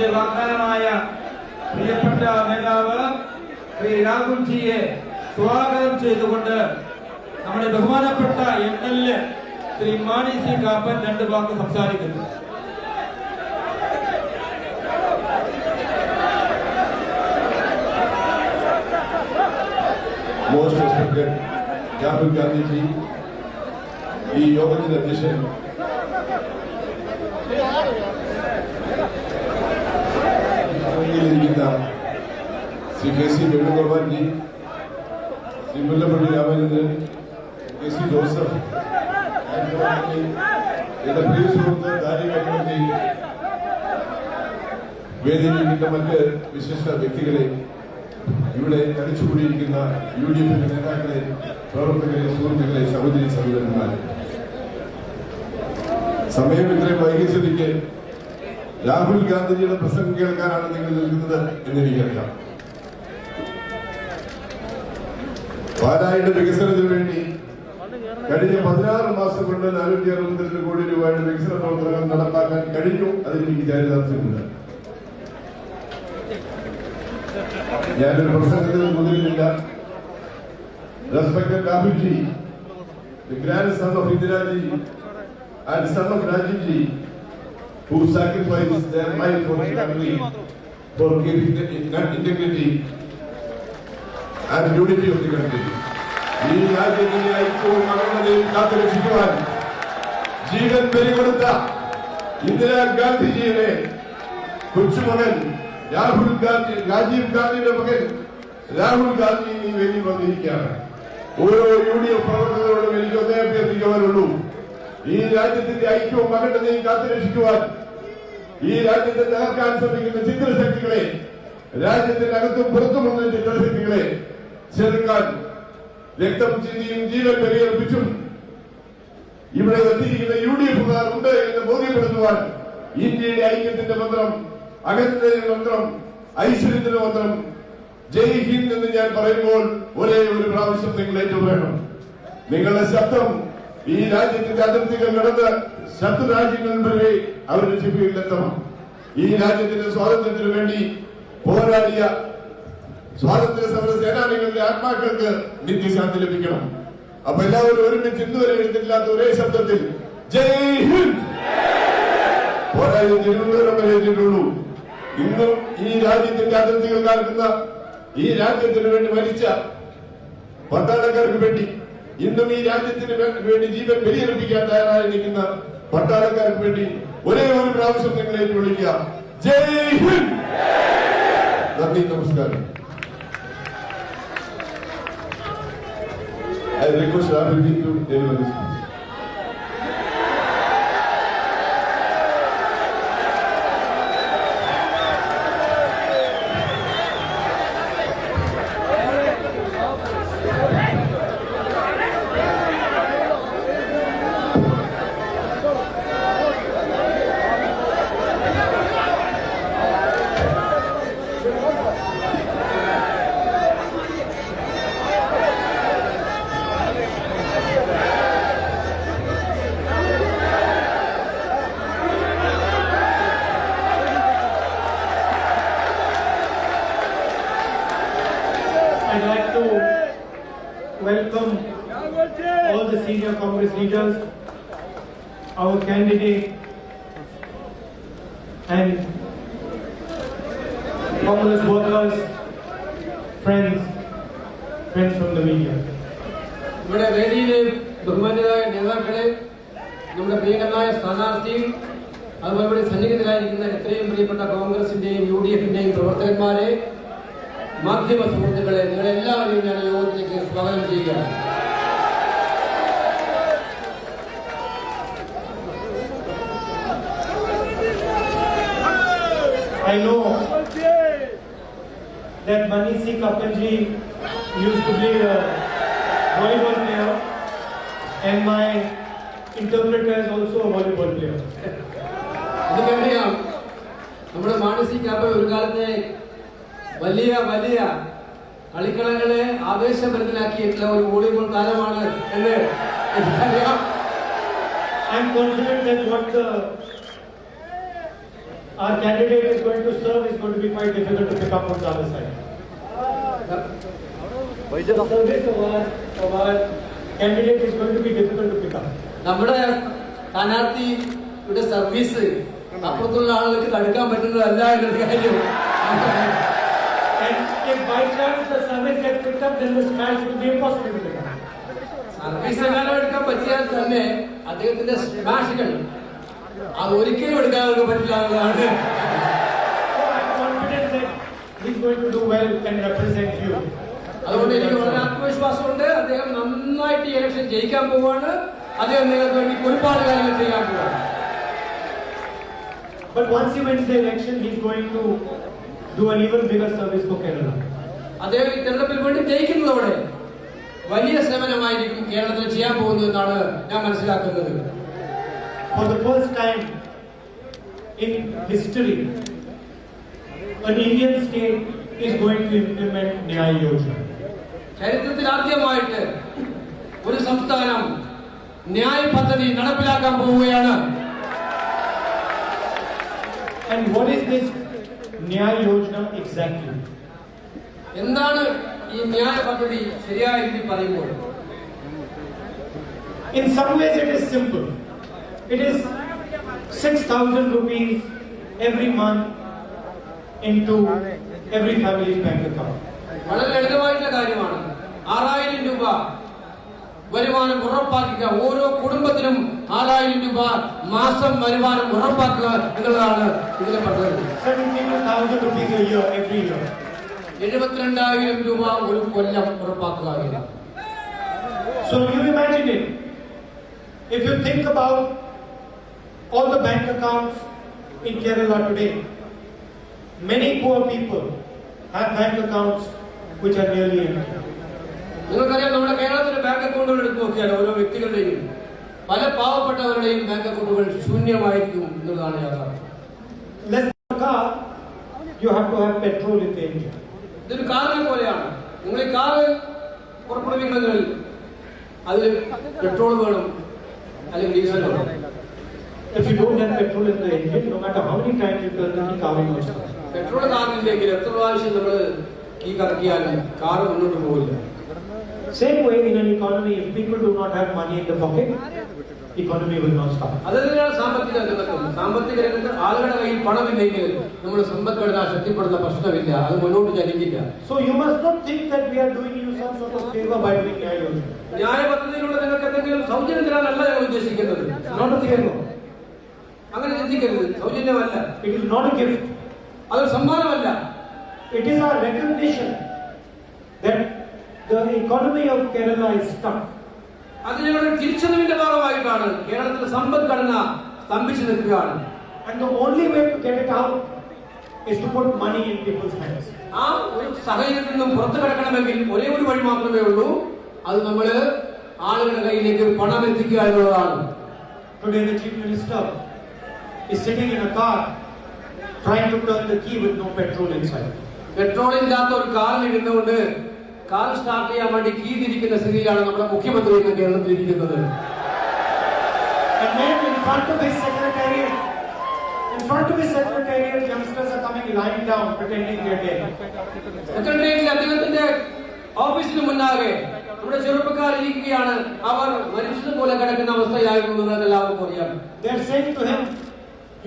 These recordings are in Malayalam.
നമ്മുടെ വാഗ്ദാനമായ പ്രിയപ്പെട്ട നേതാവ് ശ്രീ രാഹുൽജിയെ സ്വാഗതം ചെയ്തുകൊണ്ട് നമ്മുടെ ബഹുമാനപ്പെട്ട MLA ശ്രീ മാണി സി കാപ്പൻ രണ്ട് വാക്ക് സംസാരിക്കുന്നു. Most respected Rahul Gandhi ji, ഈ യോഗത്തിന്റെ അധ്യക്ഷൻ Shri KC Venugopal G, Shri Mullappally Ramachandran, KC Joseph, എന്റെ പ്രിയ സുഹൃത്ത് ദാരികി, വേദിയിലിരിക്കുന്ന മറ്റ് വിശിഷ്ട വ്യക്തികളെ, ഇവിടെ കളിച്ചുകൂടിയിരിക്കുന്ന UDF നേതാക്കളെ, പ്രവർത്തകരെ, സുഹൃത്തുക്കളെ, സഹോദരി സഹോദരന്മാരെ, സമയം ഇത്രയും വൈകിച്ചതിക്ക് രാഹുൽ ഗാന്ധിജിയുടെ പ്രസംഗം കേൾക്കാനാണ് നിങ്ങൾ നിൽക്കുന്നത് എന്നെനിക്കറിയാം. പാലായുടെ വികസനത്തിന് വേണ്ടി കഴിഞ്ഞ 16 മാസം കൊണ്ട് 462 കോടി രൂപയുടെ വികസന പ്രവർത്തനങ്ങൾ നടപ്പാക്കാൻ കഴിഞ്ഞു. അതിലെനിക്ക് ചാരിതാർത്ഥ്യമുണ്ട്. ഞാനൊരു പ്രസംഗത്തിന് മുതിരുന്നില്ല. Respected Rahulji, the grandson of Indiraji and son of Rajivji, who sacrificed their life for the country, for keeping the integrity and unity of the country. ഈ രാജ്യത്തിന്റെ ഐക്യവും അഖണ്ഡതയും കാത്തുരക്ഷിക്കുവാൻ ജീവൻ ബലികൊടുത്ത ഇന്ദിരാഗാന്ധിജിയുടെ കൊച്ചുമകൻ രാഹുൽ ഗാന്ധി, രാജീവ് ഗാന്ധിയുടെ മകൻ രാഹുൽ ഗാന്ധി ഈ വേദിയിൽ വന്നിരിക്കുകയാണ്. ഓരോ UDF പ്രവർത്തകരോടും എനിക്ക് ഒന്നേ അഭ്യർത്ഥിക്കുവാനുള്ളൂ, ഈ രാജ്യത്തിന്റെ ഐക്യവും അഖണ്ഡതയും കാത്തുരക്ഷിക്കുവാൻ, ഈ രാജ്യത്തെ തകർക്കാൻ ശ്രമിക്കുന്ന ചിത്രശക്തികളെ, രാജ്യത്തിന്റെ അകത്തും പുറത്തുമുള്ള ചിത്രശക്തികളെ ചെറുക്കാൻ രക്തം ചിന്തിയും ജീവൻ ബലിയർപ്പിച്ചും ഇവിടെ എത്തിയിരിക്കുന്ന UDF-കാർ ഉണ്ട് എന്ന് ബോധ്യപ്പെടുത്തുവാൻ ഇന്ത്യയുടെ ഐക്യത്തിന്റെ മന്ത്രം, അഖണ്ഡതയുടെ മന്ത്രം, ഐശ്വര്യത്തിന്റെ മന്ത്രം ജയ് ഹിന്ദ് എന്ന് ഞാൻ പറയുമ്പോൾ ഒരേ ഒരു പ്രാവശ്യം നിങ്ങൾ ഏറ്റുവേണം. നിങ്ങളുടെ ശബ്ദം ഈ രാജ്യത്തിന്റെ അതിർത്തികൾ കടന്ന് ശത്രു രാജ്യങ്ങൾ വരെ അവരുടെ ചെവിയിലെത്തണം. ഈ രാജ്യത്തിന്റെ സ്വാതന്ത്ര്യത്തിനു വേണ്ടി പോരാടിയ സ്വാതന്ത്ര്യ സമര സേനാനികളുടെ ആത്മാക്കൾക്ക് നിത്യശാന്തി ലഭിക്കണം. അപ്പൊ എല്ലാവരും ഒരുമിച്ച് ഇന്നുവരെ എടുത്തിട്ടില്ലാത്ത ഒരേ ശബ്ദത്തിൽ ജയ് ഹിന്ദ്. പോരാടി തിരുവനന്തപുരം വരെ എത്തിയിട്ടുള്ളൂ. ഇന്നും ഈ രാജ്യത്തിന്റെ അതിർത്തികൾ കാക്കുന്ന, ഈ രാജ്യത്തിന് വേണ്ടി മരിച്ച പട്ടാളക്കാർക്ക് വേണ്ടി, ഇന്നും ഈ രാജ്യത്തിന് വേണ്ടി ജീവൻ ബലിയർപ്പിക്കാൻ തയ്യാറായി നിൽക്കുന്ന പട്ടാളക്കാർക്ക് വേണ്ടി ഒരേ ഒരു പ്രാവശ്യം നിങ്ങൾ ഏറ്റുവിളിക്കുക, ജയ് ഹിന്ദ്. നന്ദി, നമസ്കാരം. I request Rahulji to deliver this speech. I'd like to welcome all the senior Congress leaders, our candidate, and Congress workers, friends from the media. നമ്മുടെ വേദിയിലെ ബഹുമാന്യരായ നേതാക്കളെ, നമ്മുടെ പ്രിയങ്കരനായ സ്ഥാനാർത്ഥി, അതുപോലെ ഇവിടെ സന്നിഹിതരായിരിക്കുന്ന എത്രയും പ്രിയപ്പെട്ട കോൺഗ്രസിന്റെയും UDF-ന്റെയും പ്രവർത്തകന്മാരെ, മാധ്യമ സുഹൃത്തുക്കളെ, നിങ്ങളെല്ലാവരെയും ഞാൻ യോഗത്തിലേക്ക് സ്വാഗതം ചെയ്യുകയാണ്. I know that Mani C. Kappanji used to be a volleyball player, and my interpreter is also a volleyball player. എനിക്കറിയാം, നമ്മുടെ മാണി സി കാപ്പൻ ഒരു കാലത്തെ വലിയ വലിയ കളിക്കളങ്ങളെ ആവേശഭരിതനാക്കിയിട്ടുള്ള ഒരു വോളിബോൾ താരമാണ് എന്ന് എനിക്കറിയാം. I am confident that what the our candidate is going to serve is going to be quite difficult to pick up from the other side. The service of our candidate is going to be difficult to pick up. നമ്മുടെ സ്ഥാനാർത്ഥിയുടെ സർവീസ് അപ്പുറത്തുള്ള ആളുകൾക്ക് തടുക്കാൻ പറ്റുന്നതല്ല എന്നൊരു കാര്യം. And if by chance the service gets picked up, then the smash will be impossible to pick up. Service എങ്ങാനും എടുക്കാൻ പറ്റിയാൽ തന്നെ അദ്ദേഹത്തിന്റെ സ്മാഷുകൾ അത് ഒരിക്കലും എടുക്കാൻ പറ്റില്ല എന്നുള്ളതാണ്. So I'm confident that he's going to do well and represent you. അതുകൊണ്ട് എനിക്ക് വളരെ ആത്മവിശ്വാസമുണ്ട്. അദ്ദേഹം നന്നായിട്ട് ഈ ഇലക്ഷൻ ജയിക്കാൻ പോവുകയാണ്. അദ്ദേഹം നിങ്ങൾക്ക് വേണ്ടി ഒരുപാട് കാര്യങ്ങൾ ചെയ്യാൻ പോവുകയാണ്. But once he wins the election, he's going to do an even bigger service for Kerala. അദ്ദേഹം ഈ തെരഞ്ഞെടുപ്പിൽ വേണ്ടി ജയിക്കുന്നതോടെ വലിയ സേവനമായിരിക്കും കേരളത്തിൽ ചെയ്യാൻ പോകുന്നതെന്നാണ് ഞാൻ മനസ്സിലാക്കുന്നത്. For the first time in history, an Indian state is going to implement Nyaya Yojana. ചരിത്രത്തിൽ ആദ്യമായിട്ട് ഒരു സംസ്ഥാനം ന്യായ പദ്ധതി നടപ്പിലാക്കാൻ പോവുകയാണ്. And what is this Nyaya Yojana exactly? എന്താണ് ഈ ന്യായ പദ്ധതി ശരിയായ രീതിയിൽ പറയുമ്പോൾ? In some ways it is simple. It is 6,000 rupees every month into every family's bank account. വളരെ ലളിതമായിട്ടുള്ള കാര്യമാണ്. 6,000 രൂപ വരുമാനം ഉറപ്പാക്കുക. ഓരോ കുടുംബത്തിനും 6,000 രൂപ മാസം വരുമാനം ഉറപ്പാക്കുക എന്നുള്ളതാണ് ഇതിലെ പദ്ധതി. 72,000 rupees a year every year. 72,000 രൂപ ഒരു കൊല്ലം ഉറപ്പാക്കുക. So you imagine it. If you think about all the bank accounts in Kerala today, many poor people have bank accounts which are nearly empty. നിങ്ങൾക്കറിയാം, നമ്മുടെ കേരളത്തിലെ ബാങ്ക് അക്കൗണ്ടുകൾ എടുത്ത് നോക്കിയാൽ ഓരോ വ്യക്തികളുടെയും പല പാവപ്പെട്ടവരുടെയും ബാങ്ക് അക്കൗണ്ടുകൾ ശൂന്യമായിരിക്കും എന്നുള്ളതാണ് യാഥാർത്ഥ്യം. Less than a car, you have to have petrol in the engine. ഇതൊരു കാറിനെ പോലെയാണ്. നിങ്ങൾ ഈ കാറ് പുറപ്പെടുവിക്കണമെങ്കിൽ അതിൽ പെട്രോൾ വേണം, അല്ലെങ്കിൽ ഡീസൽ വേണം. If you don't have petrol in the engine, no matter how many times you turn the car will not start. Petrol കാറില്ലെങ്കിൽ എത്ര പ്രാവശ്യം നമ്മൾ കീ കറക്കിയാലും കാറ് മുന്നോട്ട് പോകില്ല. Same way in an economy, if people do not have money in the pocket, economy will not start. അതുതന്നെയാണ് സാമ്പത്തിക രംഗത്തും. സാമ്പത്തിക രംഗത്ത് ആളുകളുടെ കയ്യിൽ പണമില്ലെങ്കിൽ നമ്മുടെ സമ്പദ്ഘടന ശക്തിപ്പെടുന്ന പ്രശ്നമില്ല, അത് മുന്നോട്ട് ചലിക്കില്ല. So you must not think that we are doing you some sort of favor by doing Nyaya Yojana. ന്യായ പദ്ധതിയിലൂടെ നിങ്ങൾക്ക് എന്തെങ്കിലും സൗജന്യം തരാനല്ല ഞങ്ങൾ ഉദ്ദേശിക്കുന്നത്. Not a favor. അങ്ങനെ ചിന്തിക്കരുത്. സൗജന്യമല്ല, It is not a gift. അതൊരു സമ്മാനമല്ല. It is our recognition that the economy of Kerala is stuck. അത് ഞങ്ങളുടെ തിരിച്ചറിവിന്റെ ഭാഗമായിട്ടാണ് കേരളത്തിലെ സമ്പദ്ഘടന സ്തംഭിച്ചു നിൽക്കുകയാണ്. And the only way to get it out is to put money in people's hands. ആ ഒരു സാഹചര്യത്തിൽ നിന്നും പുറത്തു കിടക്കണമെങ്കിൽ ഒരേ ഒരു വഴി മാത്രമേ ഉള്ളൂ. അത് നമ്മള് ആളുകളുടെ കയ്യിലേക്ക് പണം എത്തിക്കുക എന്നുള്ളതാണ്. Today the Chief Minister is sitting in a car trying to turn the key with no petrol inside. Petrol ഇല്ലാത്ത ഒരു കാറിൽ ഇരുന്നുകൊണ്ട് കാർ സ്റ്റാർട്ട് ചെയ്യാൻ വേണ്ടി കീ തിരിക്കുന്ന സ്ഥിതിയിലാണ് നമ്മുടെ മുഖ്യമന്ത്രി ഇന്ന് കേരളത്തിൽ ഇരിക്കുന്നത്. And then in front of his secretariat, youngsters are coming lying down pretending they're dead. സെക്രട്ടേറിയറ്റിൽ അദ്ദേഹത്തിന്റെ ഓഫീസിന് മുന്നാകെ നമ്മുടെ ചെറുപ്പക്കാർ ഇരിക്കുകയാണ്. അവർ മനുഷ്യനെ പോലെ കിടക്കുന്ന അവസ്ഥയിലായിരുന്നു നിങ്ങൾക്ക് എല്ലാവർക്കും അറിയാം. They're saying to him,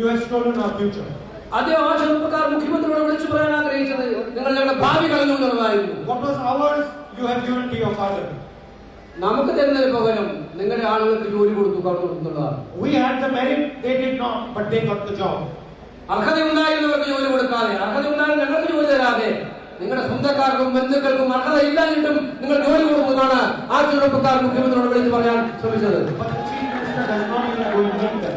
"You have stolen our future." അദ്ദേഹം ആ ചെറുപ്പക്കാർ മുഖ്യമന്ത്രിയോട് വിളിച്ചു പറയാൻ ആഗ്രഹിച്ചത് നിങ്ങൾ ഞങ്ങളുടെ ഭാവി കളഞ്ഞു എന്നുള്ളതായിരുന്നു. What was ours, you have given to your father. നമുക്ക് തരുന്നതിന് പകരം നിങ്ങളുടെ ആളുകൾക്ക് ജോലി കൊടുത്തു എന്നുള്ളതാണ്. We had the merit, they did not, but they got the job. അർഹതയുണ്ടായിരുന്നവർക്ക് ജോലി കൊടുക്കാതെ, അർഹതയുണ്ടായിരുന്ന ഞങ്ങൾക്ക് ജോലി തരാതെ, നിങ്ങളുടെ സ്വന്തക്കാർക്കും ബന്ധുക്കൾക്കും അർഹതയില്ലാഞ്ഞിട്ടും നിങ്ങൾ ജോലി കൊടുക്കുന്നതാണ് ആ ചെറുപ്പക്കാർ മുഖ്യമന്ത്രിയോട് വിളിച്ചു പറയാൻ ശ്രമിച്ചത്. But the Chief Minister does not even go and meet them.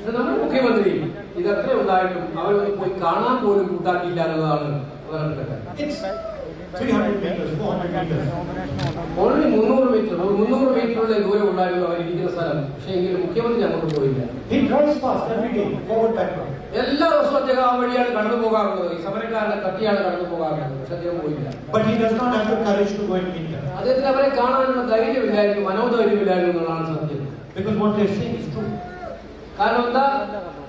ഇത് നമ്മുടെ മുഖ്യമന്ത്രി ഇതൊക്കെ ഉണ്ടായിട്ടും അവരൊന്നും പോയി കാണാൻ പോലും കൂട്ടാക്കിയില്ല എന്നുള്ളതാണ് പ്രധാനപ്പെട്ട. It's 300 meters, 400 meters. ഓൾറെഡി 300 മീറ്ററുള്ള ദൂരം ഉണ്ടായിരുന്നു അവർ ഇരിക്കുന്ന സ്ഥലം. പക്ഷേ എങ്കിലും മുഖ്യമന്ത്രി അങ്ങോട്ട് പോയില്ല. He drives fast every day, forward, backward. എല്ലാ ദിവസവും അദ്ദേഹം ആ വഴിയാണ് കടന്നു പോകാറുള്ളത്. ഈ സമരക്കാരുടെ തട്ടിയാണ് കടന്നു പോകാറുള്ളത്. പക്ഷെ അദ്ദേഹം പോയില്ല. But he does not have the courage to go and meet them. അദ്ദേഹത്തിന് അവരെ കാണാനുള്ള ധൈര്യമില്ലായിരുന്നു, മനോധൈര്യമില്ലായിരുന്നു എന്നുള്ളതാണ് സത്യം. Because what they're saying is true. കാരണം എന്താ,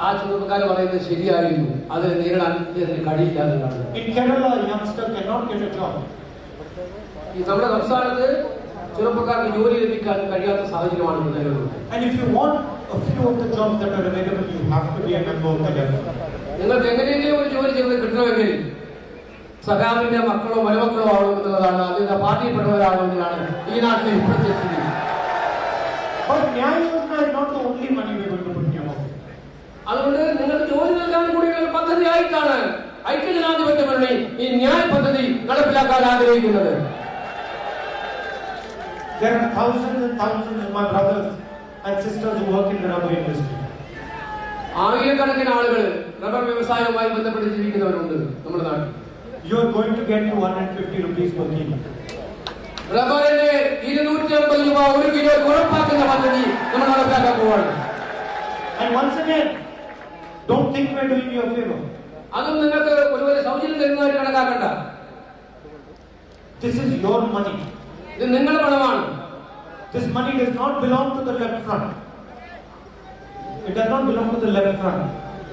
ആ ചെറുപ്പക്കാർ പറയുന്നത് ശരിയായിരുന്നു, അത് നേരിടാൻ ഇദ്ദേഹത്തിന് കഴിയില്ല എന്നാണ്. In Kerala, a youngster cannot get a job. ഈ നമ്മുടെ സംസ്ഥാനത്ത് ചെറുപ്പക്കാർക്ക് ജോലി ലഭിക്കാൻ കഴിയാത്ത സാഹചര്യമാണ് നിലവിലുള്ളത്. And if you want a few of the jobs that are available, you have to be a member of the LF. നിങ്ങൾക്ക് എങ്ങനെയെങ്കിലും ഒരു ജോലി ചെയ്ത് കിട്ടണമെങ്കിൽ സഖാവിന്റെ മക്കളോ മരുമക്കളോ ആവണമെന്നുള്ളതാണ്, അതിന്റെ പാർട്ടിയിൽപ്പെട്ടവരാണെന്നതാണ് ഈ നാട്ടിലെ ഇപ്പോഴത്തെ സ്ഥിതി. But Nyaya Yojana is not the only money we are going to put in your pocket. അതുകൊണ്ട് നിങ്ങൾക്ക് ജോലി നൽകാൻ കൂടിയുള്ള ഒരു പദ്ധതിയായിട്ടാണ് ഐക്യജനാധിപത്യ മുന്നണി ഈ ന്യായ പദ്ധതി നടപ്പിലാക്കാൻ ആഗ്രഹിക്കുന്നത്. There are thousands and thousands of my brothers and sisters who work in the rubber industry. ആയിരക്കണക്കിന് ആളുകൾ റബ്ബർ വ്യവസായവുമായി ബന്ധപ്പെട്ട് ജീവിക്കുന്നവരുണ്ട് നമ്മുടെ നാട്ടിൽ. You are going to get 250 rupees per kilo. റബ്ബറിന് 250 രൂപ ഒരു കിലോ ഉറപ്പാക്കുന്ന പദ്ധതി നമ്മൾ നടപ്പിലാക്കാൻ പോവാണ്. And once again, don't think we are doing you a favor. അതും നിങ്ങൾക്ക് ഒരുപോലെ സൗജന്യം തരുന്നതായിട്ട് കണക്കാക്കണ്ട. This is your money. ഇത് നിങ്ങളുടെ പണമാണ്. This money does not belong to the left front. It does not belong to the left front.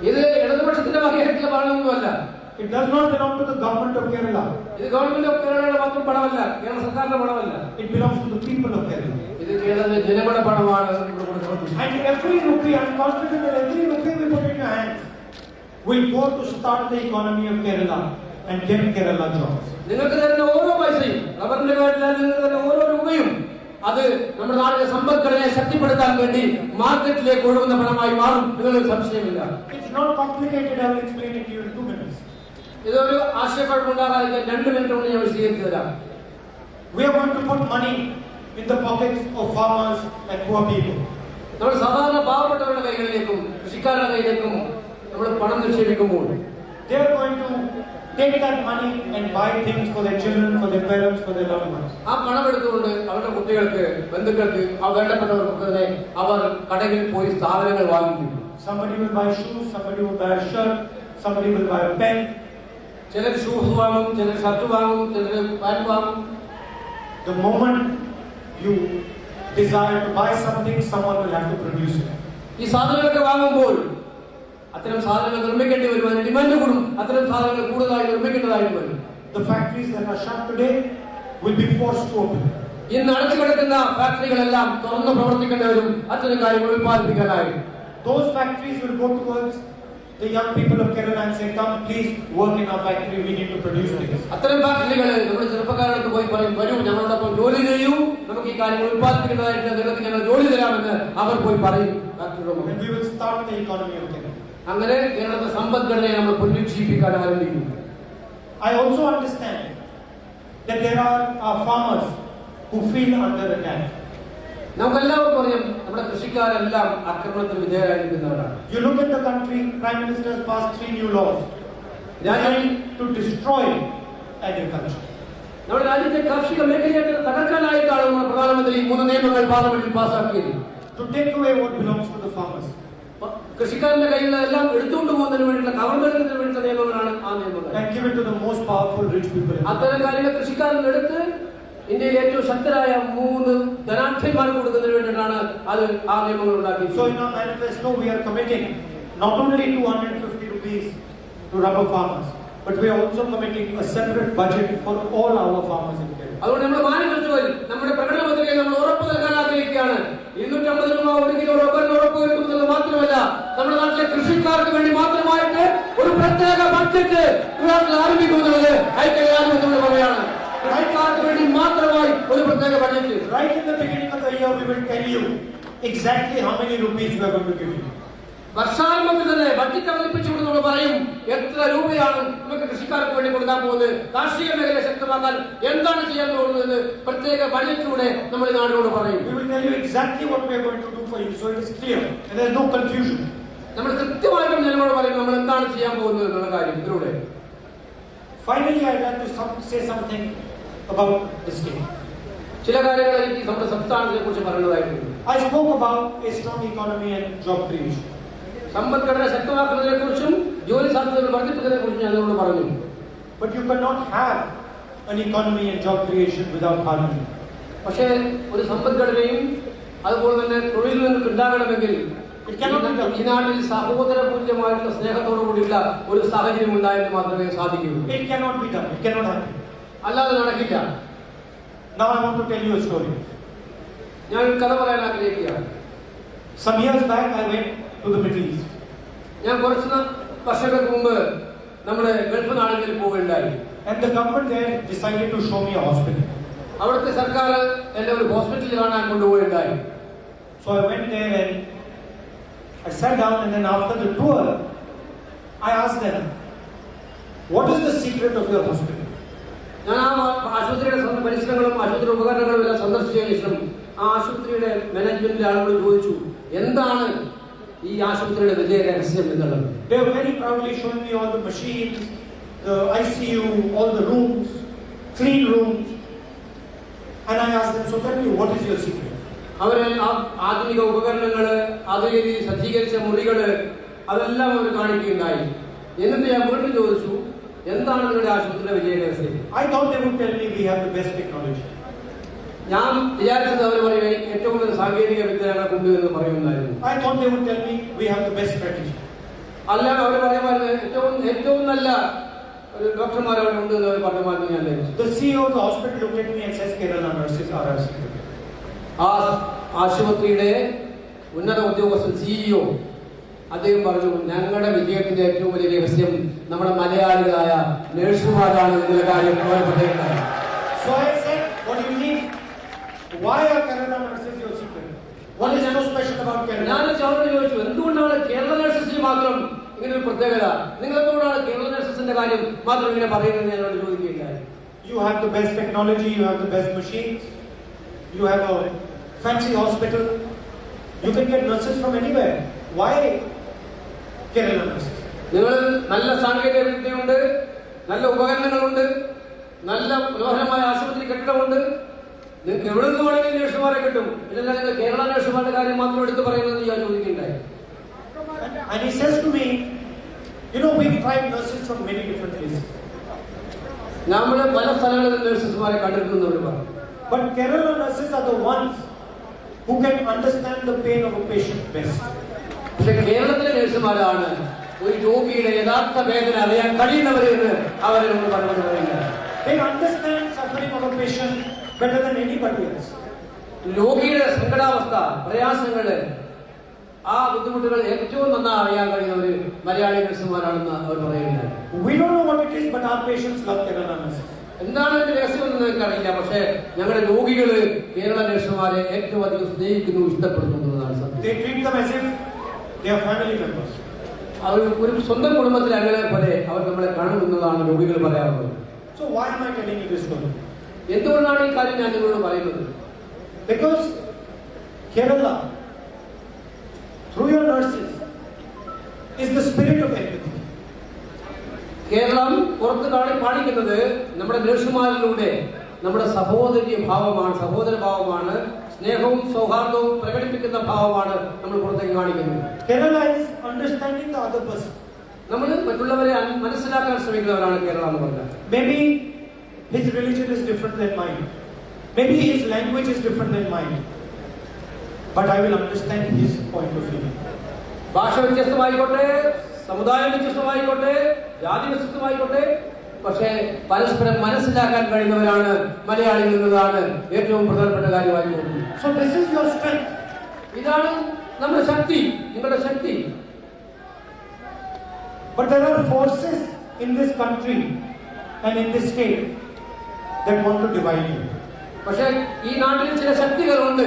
ഇത് ഇടതുപക്ഷത്തിന്റെ വകയായിട്ടുള്ള പണമൊന്നുമല്ല. It does not belong to the government of Kerala. ഇത് ഗവൺമെന്റ് ഓഫ് കേരളയുടെ മാത്രം പണമല്ല, കേരള സർക്കാരിന്റെ പണമല്ല. It belongs to the people of Kerala. ഇത് കേരളത്തിലെ ജനങ്ങളുടെ പണമാണ്. And every rupee, I'm confident that every rupee we put in your hands will go to start the economy of Kerala and get Kerala jobs. നിങ്ങൾക്ക് തരുന്ന ഓരോ പൈസയും, റബ്ബറിന്റെ കാര്യത്തിൽ നിങ്ങൾക്ക് തരുന്ന ഓരോ രൂപയും അത് നമ്മുടെ നാടിന്റെ സമ്പദ്ഘടനയെ ശക്തിപ്പെടുത്താൻ വേണ്ടി മാർക്കറ്റിലേക്ക് ഒഴുകുന്ന പണമായി മാറും. ഇതിലൊരു സംശയമില്ല. It's not complicated. I will explain it to you in 2 minutes. ഇതൊരു ആശയക്കുഴപ്പമുണ്ടാകാതെ 2 മിനിറ്റ് കൊണ്ട് ഞാൻ വിശദീകരിച്ചു തരാം. We are going to put money in the pockets of farmers and poor people. നമ്മൾ സാധാരണ പാവപ്പെട്ടവരുടെ കൈകളിലേക്കും കൃഷിക്കാരുടെ കൈയിലേക്കും നമ്മൾ പണം നിക്ഷേപിക്കുമ്പോൾ they are going to take that money and buy things for their children, for their parents, for their loved ones. ആ പണം എടുത്തുകൊണ്ട് അവരുടെ കുട്ടികൾക്ക്, ബന്ധുക്കൾക്ക്, വേണ്ടപ്പെട്ടവർക്ക് തന്നെ അവർ കടയിൽ പോയി സാധനങ്ങൾ വാങ്ങിക്കും. Somebody will buy shoes, somebody will buy a shirt, somebody will buy a pen. ചിലർ ഷൂസ് വാങ്ങും, ചിലർ ഷർട്ട് വാങ്ങും, ചിലർ പാന്റ് വാങ്ങും. The moment you desire to buy something, someone will have to produce it. ഈ സാധനങ്ങളൊക്കെ വാങ്ങുമ്പോൾ അത്തരം സാധനങ്ങൾ നിർമ്മിക്കേണ്ടി വരും, അതിന് ഡിമാൻഡ് കൂടും. അത്തരം സാധനങ്ങൾ കൂടുതലായി നിർമ്മിക്കേണ്ടതായിട്ട് വരും. The factories that are shut today will be forced to open. ഇന്ന് അടച്ചു കിടക്കുന്ന ഫാക്ടറികളെല്ലാം തുറന്ന് പ്രവർത്തിക്കേണ്ടി വരും അത്തരം കാര്യങ്ങൾ ഉത്പാദിപ്പിക്കാനായി. Those factories will go towards the young people of Kerala and say, come please work in our factory, we need to produce things. അത്തരം ഫാക്ടറികൾ നമ്മുടെ ചെറുപ്പക്കാരോട് പോയി പറയും, വരൂ ഞങ്ങളോടൊപ്പം ജോലി ചെയ്യൂ, നമുക്ക് ഈ കാര്യങ്ങൾ ഉത്പാദിപ്പിക്കേണ്ടതായിട്ട് നിങ്ങൾക്ക് ഞങ്ങൾ ജോലി തരാമെന്ന് അവർ പോയി പറയും. And we will start the economy of Kerala. അങ്ങനെ കേരളത്തിലെ സമ്പദ്ഘടനയെ നമ്മൾ പുനരുജ്ജീവിപ്പിക്കാൻ ആരംഭിക്കും. I also understand that there are farmers who feel under attack. നമുക്കെല്ലാവർക്കും അറിയാം നമ്മുടെ കൃഷിക്കാരെല്ലാം ആക്രമണത്തിന് വിധേയരായിരിക്കുന്നവരാണ്. You look at the country, Prime Minister has passed 3 new laws to destroy agriculture. നമ്മുടെ രാജ്യത്തെ കാർഷിക മേഖലയെ തകർക്കാനായിട്ടാണ് നമ്മുടെ പ്രധാനമന്ത്രി 3 നിയമങ്ങൾ പാർലമെന്റിൽ പാസാക്കിയത്. To take away what belongs to the farmers. കൃഷിക്കാരന്റെ കയ്യിലെല്ലാം എടുത്തുകൊണ്ട് പോകുന്നതിന് വേണ്ടിയുള്ള ഗവൺമെന്റിന് വേണ്ടിയുള്ള നിയമങ്ങളാണ് ആ നിയമങ്ങൾ. And give it to the most powerful rich people. അത്തരം കാര്യങ്ങൾ കൃഷിക്കാരൻ എടുത്ത് ഇന്ത്യയിലെ ഏറ്റവും ശക്തരായ 3 ധനാഢ്യന്മാർ കൊടുക്കുന്നതിന് വേണ്ടിയിട്ടാണ് അത് ആ നിയമങ്ങൾ ഉണ്ടാക്കിയത്. So in our manifesto we are committing not only 250 rupees to rubber farmers, but we are also committing a separate budget for all our farmers in Kerala. അതുകൊണ്ട് നമ്മൾ മാനിഫെസ്റ്റോയിൽ നമ്മുടെ പ്രകടന പത്രികയിൽ നമ്മൾ ഉറപ്പ് നൽകാൻ ആഗ്രഹിക്കുകയാണ്. 250 രൂപ ഒരു കിലോ റബ്ബറിന് ഉറപ്പ് വരുത്തുന്നത് മാത്രമല്ല, നമ്മുടെ നാട്ടിലെ കൃഷിക്കാർക്ക് വേണ്ടി മാത്രമായിട്ട് ഒരു പ്രത്യേക ബഡ്ജറ്റ് ആരംഭിക്കുമെന്നുള്ളത് ഐക്യജനാധിപത്യത്തോട് പറയാണ്. കൃഷിക്കാർക്ക് വേണ്ടി മാത്രമായി ഒരു പ്രത്യേക budget. Right in the beginning of the year we will tell you exactly how many rupees we are going to give you. വർഷാരംഭത്തിൽ തന്നെ ബഡ്ജറ്റ് അവതരിപ്പിച്ചുകൊണ്ട് നമ്മൾ പറയും എത്ര രൂപയാണ് നമുക്ക് കൃഷിക്കാർക്ക് വേണ്ടി കൊടുക്കാൻ പോകുന്നത്, കാർഷിക മേഖല ശക്തമാക്കാൻ എന്താണ് ചെയ്യാൻ പോകുന്നത്, പ്രത്യേക ബഡ്ജറ്റിലൂടെ നമ്മൾ ഈ നാടിനോട് പറയും. We will tell you exactly what we are going to do for you, so it is clear and there is no confusion. നമ്മൾ കൃത്യമായിട്ടും ജനങ്ങളോട് പറയും നമ്മൾ എന്താണ് ചെയ്യാൻ പോകുന്നത് എന്നുള്ള കാര്യം ഇതിലൂടെ. Finally, I would like to say something about the state. ചില കാര്യങ്ങൾ എനിക്ക് നമ്മുടെ സംസ്ഥാനത്തെ കുറിച്ച് പറയേണ്ടതായിട്ടുണ്ട്. I spoke about a strong economy and job creation. സമ്പദ്ഘടന ശക്തമാക്കുന്നതിനെ കുറിച്ചും ജോലി സാധ്യതകൾ വർദ്ധിപ്പിക്കുന്നതിനെ കുറിച്ചും ഞാൻ നിങ്ങളോട് പറഞ്ഞു. But you cannot have an economy and job creation without parliament. പക്ഷേ ഒരു സമ്പദ്ഘടനയും അതുപോലെ തന്നെ തൊഴിൽ നിങ്ങൾക്ക് ഉണ്ടാകണമെങ്കിൽ It cannot be done. ഈ നാട്ടിൽ സഹോദരപൂജ്യമായിട്ടുള്ള സ്നേഹത്തോടു കൂടിയുള്ള ഒരു സാഹചര്യം ഉണ്ടായെങ്കിൽ മാത്രമേ സാധിക്കൂ. It cannot be done. It cannot happen. അല്ലാതെ നടക്കില്ല. Now I want to tell you a story. ഞാൻ ഒരു കഥ പറയാൻ ആഗ്രഹിക്കുകയാണ്. Some years back I went to the Middle East. ഞാൻ കുറച്ച് വർഷങ്ങൾക്ക് മുമ്പ് നമ്മുടെ ഗൾഫ് നാടുകളിൽ പോവുകയുണ്ടായി. And the government there decided to show me a hospital. അവിടുത്തെ സർക്കാർ എന്നെ ഒരു ഹോസ്പിറ്റലിൽ കാണാൻ കൊണ്ടുപോവുകയുണ്ടായി. So I went there and I sat down, and then after the tour I asked them, what is the secret of your hospital? ഞാൻ ആ ആശുപത്രിയുടെ പരിസരങ്ങളും ആശുപത്രി ഉപകരണങ്ങളും എല്ലാം സന്ദർശിച്ചതിന് ശേഷം ആ ആശുപത്രിയുടെ മാനേജ്മെന്റിലെ ആളുകൾ ചോദിച്ചു, എന്താണ് ഈ ആശുപത്രിയുടെ വിജയ രഹസ്യം എന്നുള്ളത്. They were very proudly showing me all the machines, the ICU, all the rooms, clean rooms. And I asked them, so tell me, what is your secret? അവര് ആധുനിക ഉപകരണങ്ങള്, ആധുനിക സജ്ജീകരിച്ച മുറികള്, അതെല്ലാം അവർ കാണിക്കുകയുണ്ടായി. എന്നിട്ട് ഞാൻ വീണ്ടും ചോദിച്ചു, എന്താണ് നിങ്ങളുടെ ആശുപത്രിയുടെ വിജയ രഹസ്യം? I thought they would tell me we have the best technology. ഞാൻ വിചാരിച്ചത് അവർ പറയും ഏറ്റവും കൂടുതൽ സാങ്കേതിക വിദ്യ ഞങ്ങൾക്കുണ്ട് എന്ന് പറയുന്നുണ്ടായിരുന്നു. I thought they would tell me we have the best strategy. അല്ല, അവർ പറയുമായിരുന്നു ഏറ്റവും നല്ല ഡോക്ടർമാർ അവിടെ ഉണ്ട് എന്ന് അവർ പറയുമായിരുന്നു. ഞാൻ The CEO of the hospital looked at me and says, Kerala nurses are our secret. ആ ആശുപത്രിയുടെ ഉന്നത ഉദ്യോഗസ്ഥൻ CEO അദ്ദേഹം പറഞ്ഞു, ഞങ്ങളുടെ വിജയത്തിന്റെ ഏറ്റവും വലിയ രഹസ്യം നമ്മുടെ മലയാളികളായ നഴ്സുമാരാണ് എന്നുള്ള കാര്യം പറയുകയുണ്ടായി. So I said, what do you mean? Why are Kerala nurses your secret? What is so special about Kerala? ഞാൻ അവരോട് ചോദിച്ചു, എന്തുകൊണ്ടാണ് കേരള നഴ്സസിന് മാത്രം ഇങ്ങനെ ഒരു പ്രത്യേകത? നിങ്ങൾ എന്തുകൊണ്ടാണ് കേരള നഴ്സസിന്റെ കാര്യം മാത്രം ഇങ്ങനെ പറയുന്നത് ഞാൻ അവരോട് ചോദിക്കുകയുണ്ടായി. You have the best technology, you have the best machines, you have a fancy hospital, you can get nurses from anywhere. Why Kerala nurses? നിങ്ങൾ നല്ല സാങ്കേതിക വിദ്യയുണ്ട്, നല്ല ഉപകരണങ്ങളുണ്ട്, നല്ല മനോഹരമായ ആശുപത്രി കെട്ടിടമുണ്ട്, നിങ്ങൾക്ക് എവിടെ നിന്ന് വേണമെങ്കിലും നഴ്സുമാരെ കിട്ടും. ഇതെല്ലാം നിങ്ങൾ കേരള നഴ്സുമാരുടെ കാര്യം മാത്രം എടുത്ത് പറയുന്നത് ഞാൻ ചോദിക്കുകയുണ്ടായി. And he says to me, you know, we've tried nurses from many different places. നമ്മൾ പല സ്ഥലങ്ങളിൽ നഴ്സുമാരെ കണ്ടിട്ടുണ്ടെന്ന് പറഞ്ഞു. But Kerala nurses are the ones who can understand the pain of a patient best. പക്ഷെ കേരളത്തിലെ നഴ്സുമാരാണ് ഒരു രോഗിയുടെ യഥാർത്ഥ വേദന അറിയാൻ കഴിയുന്നവരെന്ന് അവരെ പറയുന്നത്. They understand suffering of a patient better than anybody else. രോഗിയുടെ സങ്കടാവസ്ഥ, പ്രയാസങ്ങള്, ആ ബുദ്ധിമുട്ടുകൾ ഏറ്റവും നന്നായി അറിയാൻ കഴിയുന്നവര് മലയാളി നഴ്സുമാരാണെന്ന് അവർ പറയുന്നത്. We don't know what it is, but our patients love Kerala nurses. എന്താണ് ഇതിന്റെ രഹസ്യമെന്ന് നിങ്ങൾക്ക് അറിയില്ല, പക്ഷേ ഞങ്ങളുടെ രോഗികള് കേരള നഴ്സുമാരെ ഏറ്റവും അധികം സ്നേഹിക്കുന്നു, ഇഷ്ടപ്പെടുന്നു എന്നതാണ് സത്യം. They treat them as if they are family members. അവർ ഒരു സ്വന്തം കുടുംബത്തിലെ അംഗങ്ങളെ പോലെ അവർ നമ്മളെ കാണുമെന്നതാണ് രോഗികൾ പറയാറുള്ളത്. So why am I telling you this story? എന്തുകൊണ്ടാണ് ഈ കാര്യം ഞാൻ നിങ്ങളോട് പറയുന്നത്? Because Kerala, through your nurses, is the spirit of empathy. Keralam പുറത്ത് കാണിക്കുന്നത് നമ്മുടെ നഴ്സുമാരിലൂടെ നമ്മുടെ സഹോദര ഭാവമാണ്, സ്നേഹവും സൗഹാർദ്ദവും പ്രകടിപ്പിക്കുന്ന ഭാവമാണ് നമ്മൾ പുറത്തേക്ക് കാണിക്കുന്നത്. Kerala is understanding the other person. നമ്മൾ മറ്റുള്ളവരെ മനസ്സിലാക്കാൻ ശ്രമിക്കുന്നവരാണ് കേരള എന്ന് പറഞ്ഞാൽ. Maybe his religion is different than mine. Maybe his language is different than mine. But I will understand his point of view. ഭാഷ വ്യത്യസ്തമായിക്കോട്ടെ, സമുദായം വ്യത്യസ്തമായിക്കോട്ടെ, ജാതി വ്യത്യസ്തമായിക്കോട്ടെ, പക്ഷേ പരസ്പരം മനസ്സിലാക്കാൻ കഴിയുന്നവരാണ് മലയാളികൾ എന്നതാണ് ഏറ്റവും പ്രധാനപ്പെട്ട കാര്യമായി തോന്നുന്നു. So this is your strength. ഇതാണ് നമ്മുടെ ശക്തി, നിങ്ങളുടെ ശക്തി. But there are forces in this country and in this state that want to divide you. പക്ഷേ ഈ നാട്ടിൽ ചില ശക്തികളുണ്ട്,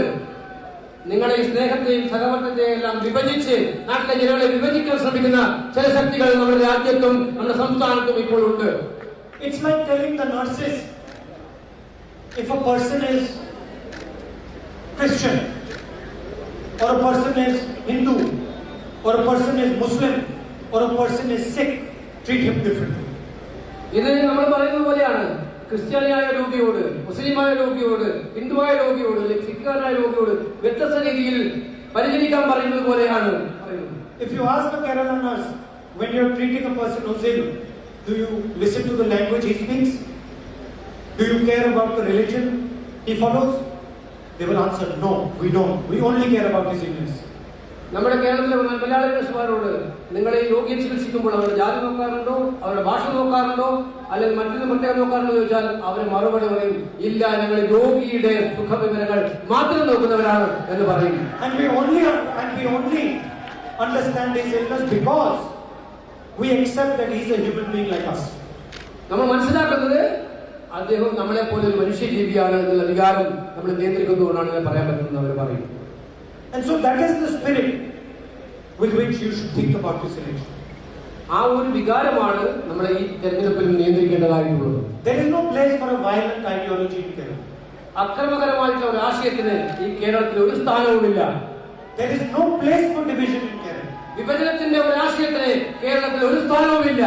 നിങ്ങളെ ഈ സ്നേഹത്തെയും സഹവർത്തത്തെയും എല്ലാം വിഭജിച്ച് നാട്ടിലെ ജനങ്ങളെ വിഭജിക്കാൻ ശ്രമിക്കുന്ന ചില ശക്തികൾ നമ്മുടെ രാജ്യത്തും നമ്മുടെ സംസ്ഥാനത്തും ഇപ്പോൾ ഉണ്ട്. It's like telling the nurses, if a person is Christian, or a person is Hindu, or a person is Muslim, or a person is Sikh, treat him differently. ഇത് നമ്മൾ പറയുന്നത് പോലെയാണ്, ക്രിസ്ത്യാനിയായ രോഗിയോട്, മുസ്ലിമായ രോഗിയോട്, ഹിന്ദുവായ രോഗിയോട്, സിഖുകാരനായ രോഗിയോട് വ്യത്യസ്ത രീതിയിൽ പരിചരിക്കാൻ പറയുന്നത് പോലെയാണ് പറയുന്നത്. If you ask a Kerala nurse, when you're treating a person who's ill, do you listen to the language he speaks? Do you care about the religion he follows? They will answer, no, we don't. We only care about his illness. നമ്മുടെ കേരളത്തിലെ മലയാളി നഴ്സുമാരോട് നിങ്ങൾ ഈ രോഗിയെ ചികിത്സിക്കുമ്പോൾ അവരുടെ ജാതി നോക്കാറുണ്ടോ, അവരുടെ ഭാഷ നോക്കാറുണ്ടോ, അല്ലെങ്കിൽ മറ്റൊരു പ്രത്യേകം നോക്കാറുണ്ടോ ചോദിച്ചാൽ അവർ മറുപടി പറയും, ഇല്ല, ഞങ്ങൾ രോഗിയുടെ സുഖവിവരങ്ങൾ മാത്രം നോക്കുന്നവരാണ് എന്ന് പറയും. And we only understand his illness because we accept that he is a human being like us. നമ്മൾ മനസ്സിലാക്കുന്നത് അദ്ദേഹം നമ്മളെ പോലെ ഒരു മനുഷ്യ ജീവിയാണ് എന്നുള്ള വികാരം നമ്മൾ നിയന്ത്രിക്കുന്നതുകൊണ്ടാണ് പറയാൻ പറ്റുന്നത് അവർ പറയും. And so that is the spirit with which you should think about this election. ആ ഒരു വികാരമാണ് നമ്മളെ ഈ തെരഞ്ഞെടുപ്പിൽ നിയന്ത്രിക്കേണ്ടതായിട്ടുള്ളത്. There is no place for a violent ideology in Kerala. അക്രമകരമായിട്ടുള്ള ഒരു ആശയത്തിന് ഈ കേരളത്തിൽ ഒരു സ്ഥാനവുമില്ല. There is no place for division in Kerala. വിഭജനത്തിന്റെ ഒരു ആശയത്തിന് കേരളത്തിൽ ഒരു സ്ഥാനവുമില്ല.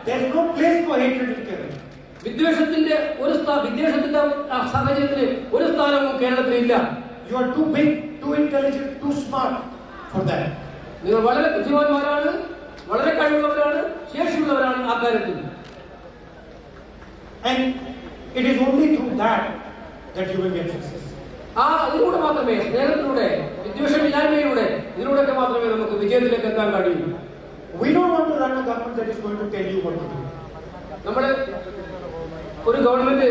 There is no place for hatred in Kerala. വിദ്വേഷത്തിന്റെ സാഹചര്യത്തിന് ഒരു സ്ഥാനവും കേരളത്തിലില്ല. You are too big, too intelligent, too smart for that. നിങ്ങൾ വളരെ ബുദ്ധിമാന്മാരാണ്, വളരെ കഴിവുള്ളവരാണ്, ശേഷിയുള്ളവരാണ് ആ കാര്യത്തിൽ. And it is only through that you will get success. അതിലൂടെ മാത്രമേ, സ്നേഹത്തിലൂടെ, വിദ്വേഷമില്ലായ്മയിലൂടെ, ഇതിലൂടെയൊക്കെ മാത്രമേ നമുക്ക് വിജയത്തിലേക്ക് എത്താൻ കഴിയൂ. We don't want to run a government that is going to tell you what to do. നമ്മുടെ ഒരു ഗവൺമെന്റ്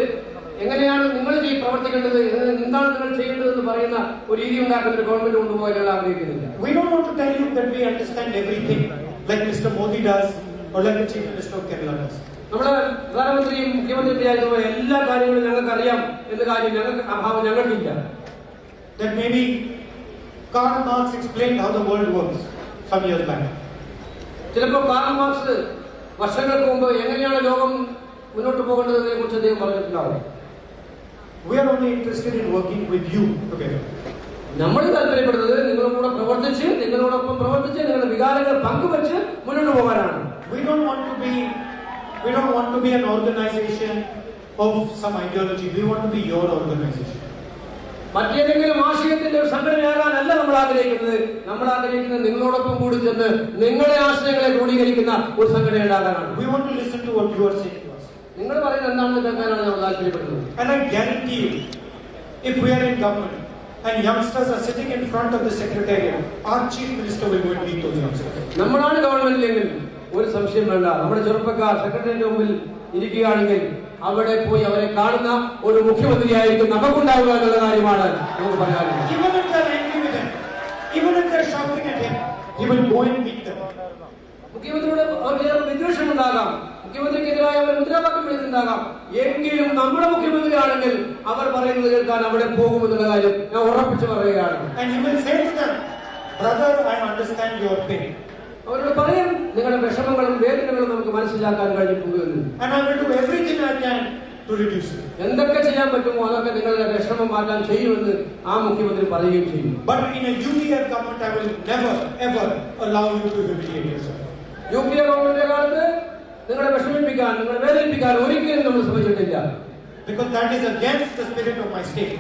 എങ്ങനെയാണ് നിങ്ങൾ പ്രവർത്തിക്കേണ്ടത്, എന്താണ് നിങ്ങൾ ചെയ്യേണ്ടത് എന്ന് പറയുന്ന ഒരു രീതി ഉണ്ടാക്കുന്ന ഒരു ഗവൺമെന്റ് കൊണ്ടുപോകാൻ ആഗ്രഹിക്കുന്നില്ല. We don't want to tell you that we understand everything like Mr. Modi does or like the Chief Minister of Kerala does. നമ്മുടെ പ്രധാനമന്ത്രിയും മുഖ്യമന്ത്രിയായിട്ടുള്ള എല്ലാ കാര്യങ്ങളും ഞങ്ങൾക്ക് അറിയാം എന്ന കാര്യം ഞങ്ങൾക്കില്ല. That maybe Karl Marx explained how the world works some years back. ചിലപ്പോൾ കാർൽ മാർക്സ് വർഷങ്ങൾക്ക് മുമ്പ് എങ്ങനെയാണ് ലോകം മുന്നോട്ട് പോകേണ്ടതിനെ കുറിച്ച് അദ്ദേഹം പറഞ്ഞിട്ടുണ്ടാവും. We are only interested in working with you together. നമ്മൾ താല്പര്യപ്പെടുന്നത് നിങ്ങളോടൊപ്പം പ്രവർത്തിച്ച് നിങ്ങളുടെ വികാരങ്ങൾ പങ്കുവെച്ച് മുന്നോട്ട് പോകാനാണ്. We don't want to be an organization of some ideology. We want to be your organization. മറ്റേതെങ്കിലും ആശയത്തിന്റെ ഒരു സംഘടനയാകാനല്ല നമ്മൾ ആഗ്രഹിക്കുന്നത്. നമ്മൾ ആഗ്രഹിക്കുന്നത് നിങ്ങളോടൊപ്പം കൂടി ചെന്ന് നിങ്ങളുടെ ആശയങ്ങളെ ക്രോഡീകരിക്കുന്ന ഒരു സംഘടനയാകാനാണ്. We want to listen to what you are saying to us. നിങ്ങൾ പറയുന്നത് എന്താണെന്ന് കേൾക്കാനാണ് നമ്മൾ താല്പര്യപ്പെടുന്നത്. And I guarantee you, if we are in government and youngsters are sitting in front of the secretariat, our chief minister will go and meet those youngsters. നമ്മളാണ് ഗവൺമെന്റിലെങ്കിൽ ഒരു സംശയം വേണ്ട, നമ്മുടെ ചെറുപ്പക്കാർ സെക്രട്ടറിയുടെ മുമ്പിൽ ഇരിക്കുകയാണെങ്കിൽ അവിടെ പോയി അവരെ കാണുന്ന ഒരു മുഖ്യമന്ത്രിയായിരിക്കും നമുക്കുണ്ടാവുക എന്നുള്ള കാര്യമാണ് നമുക്ക് പറയാനുള്ളത്. Even if they are angry with him, even if they are shouting at him, he will go and meet them. മുഖ്യമന്ത്രിയോട് അവർക്ക് വിദ്വേഷമുണ്ടാകാം, മുഖ്യമന്ത്രിക്കെതിരായ അവർ മുദ്രാവാക്യം വിളിച്ചിട്ടുണ്ടാകാം, എങ്കിലും നമ്മുടെ മുഖ്യമന്ത്രിയാണെങ്കിൽ അവർ പറയുന്നത് കേൾക്കാൻ അവിടെ പോകുമെന്നുള്ള കാര്യം ഞാൻ ഉറപ്പിച്ചു പറയുകയാണ്. And he will say to them, brother, I understand your pain. അവരോട് പറയും, നിങ്ങളുടെ വിഷമങ്ങളും വേദനകളും നമുക്ക് മനസ്സിലാക്കാൻ കഴിഞ്ഞിട്ടുണ്ട് എന്ന്. And I will do everything I can to reduce it. എന്തൊക്കെ ചെയ്യാൻ പറ്റുമോ അതൊക്കെ നിങ്ങളുടെ വിഷമം മാറ്റാൻ ചെയ്യുമെന്ന് ആ മുഖ്യമന്ത്രി പറയുകയും ചെയ്യും. But in a UPF government, I will never ever allow you to humiliate yourself. UPA ഗവൺമെന്റിന്റെ കാലത്ത് നിങ്ങളെ വിഷമിപ്പിക്കാൻ, നിങ്ങളെ വേദനിപ്പിക്കാൻ ഒരിക്കലും നമ്മൾ ശ്രമിച്ചിട്ടില്ല. Because that is against the spirit of my state.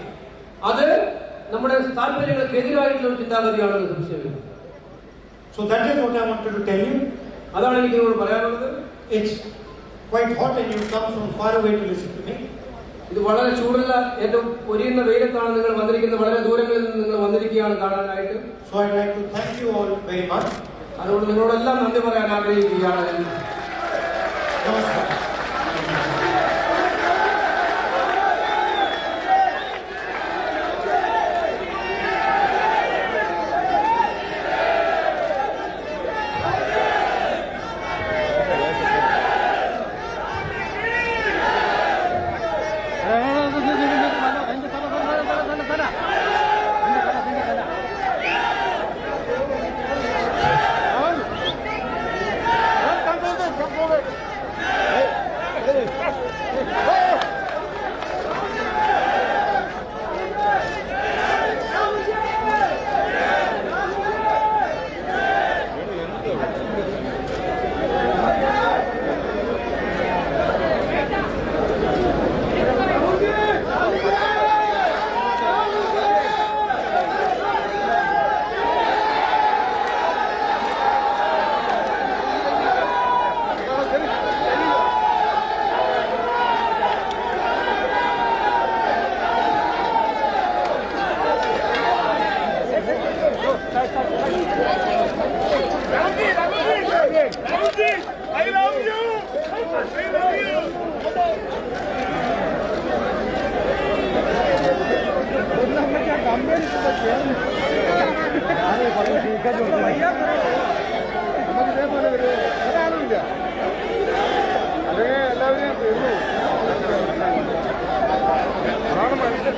അത് നമ്മുടെ താല്പര്യങ്ങൾക്കെതിരായിട്ടുള്ള ഒരു ചിന്താഗതിയാണെന്ന് സംശയമില്ല. So that is what I wanted to tell you. അതാണ് എനിക്ക് നിങ്ങളോട് പറയാനുള്ളത്. It's quite hot and you come from far away to listen to me. ഇത് വളരെ ചൂടുള്ള, ഏറ്റവും പൊരിയുന്ന വെയിലത്താണ് നിങ്ങൾ വന്നിരിക്കുന്നത്. വളരെ ദൂരങ്ങളിൽ നിന്ന് നിങ്ങൾ വന്നിരിക്കുകയാണ് കാണാനായിട്ട്. So I'd like to thank you all very much. അതുകൊണ്ട് നിങ്ങളോടെല്ലാം നന്ദി പറയാൻ ആഗ്രഹിക്കുകയാണ്. Namaskar. അല്ലെങ്കിൽ എല്ലാവരെയും തീർന്നു അതാണ് മനുഷ്യൻ